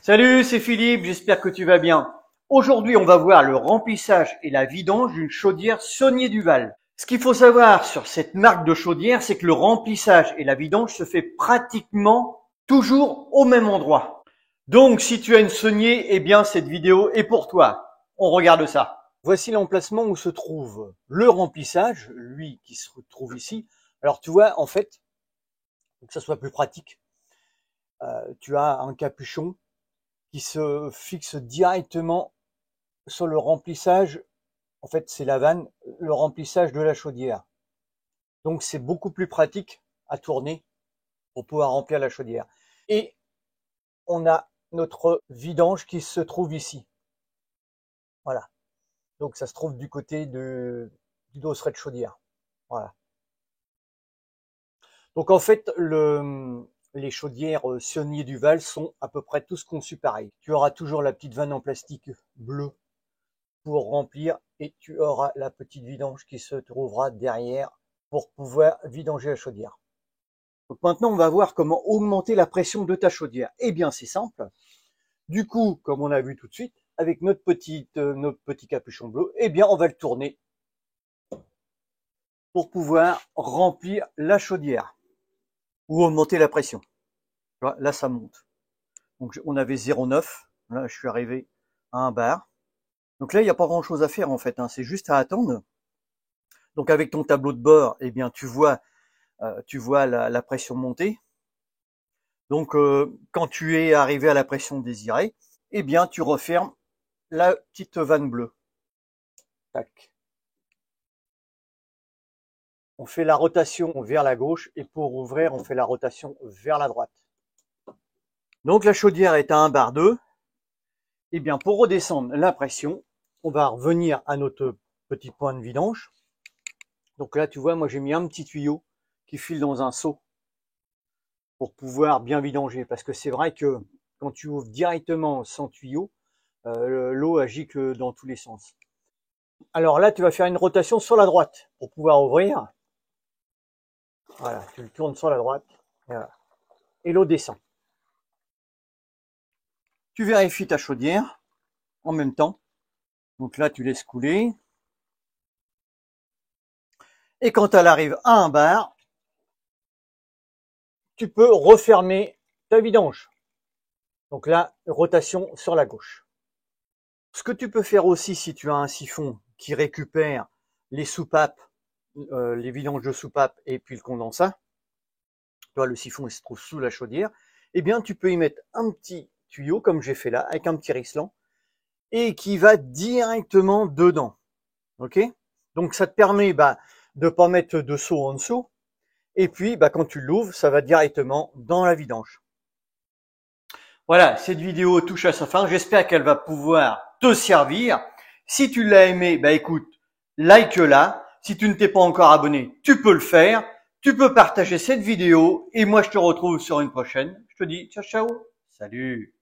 Salut, c'est Philippe, j'espère que tu vas bien. Aujourd'hui, on va voir le remplissage et la vidange d'une chaudière Saunier Duval. Ce qu'il faut savoir sur cette marque de chaudière, c'est que le remplissage et la vidange se fait pratiquement toujours au même endroit. Donc, si tu as une Saunier, eh bien, cette vidéo est pour toi. On regarde ça. Voici l'emplacement où se trouve le remplissage, lui qui se trouve ici. Alors, tu vois, en fait, pour que ça soit plus pratique, tu as un capuchon qui se fixe directement sur le remplissage. En fait, c'est la vanne, le remplissage de la chaudière. Donc, c'est beaucoup plus pratique à tourner pour pouvoir remplir la chaudière. Et on a notre vidange qui se trouve ici. Voilà. Donc, ça se trouve du côté du dosseret de chaudière. Voilà. Donc, en fait, les chaudières Saunier Duval sont à peu près tous conçus pareil. Tu auras toujours la petite vanne en plastique bleu pour remplir et tu auras la petite vidange qui se trouvera derrière pour pouvoir vidanger la chaudière. Donc maintenant, on va voir comment augmenter la pression de ta chaudière. Eh bien, c'est simple. Du coup, comme on a vu tout de suite, avec notre petit capuchon bleu, eh bien, on va le tourner pour pouvoir remplir la chaudière ou augmenter la pression. Là, ça monte. Donc, on avait 0,9. Là, je suis arrivé à 1 bar. Donc là, il n'y a pas grand-chose à faire en fait. C'est juste à attendre. Donc, avec ton tableau de bord, eh bien, tu vois la pression monter. Donc, quand tu es arrivé à la pression désirée, eh bien, tu refermes la petite vanne bleue. Tac. On fait la rotation vers la gauche et pour ouvrir, on fait la rotation vers la droite. Donc, la chaudière est à 1 bar 2. Eh bien, pour redescendre la pression, on va revenir à notre petit point de vidange. Donc là, tu vois, moi, j'ai mis un petit tuyau qui file dans un seau pour pouvoir bien vidanger. Parce que c'est vrai que quand tu ouvres directement sans tuyau, l'eau agit que dans tous les sens. Alors là, tu vas faire une rotation sur la droite pour pouvoir ouvrir. Voilà, tu le tournes sur la droite. Voilà. Et l'eau descend. Tu vérifies ta chaudière en même temps. Donc là, tu laisses couler. Et quand elle arrive à 1 bar, tu peux refermer ta vidange. Donc là, rotation sur la gauche. Ce que tu peux faire aussi si tu as un siphon qui récupère les soupapes, les vidanges de soupapes et puis le condensat, toi le siphon il se trouve sous la chaudière, eh bien tu peux y mettre un petit tuyau comme j'ai fait là avec un petit risselant et qui va directement dedans. Ok? Donc ça te permet de pas mettre de seau en dessous et puis quand tu l'ouvres, ça va directement dans la vidange. Voilà, cette vidéo touche à sa fin. J'espère qu'elle va pouvoir te servir. Si tu l'as aimé, écoute, like-la. Si tu ne t'es pas encore abonné, tu peux le faire. Tu peux partager cette vidéo. Et moi, je te retrouve sur une prochaine. Je te dis ciao, ciao. Salut.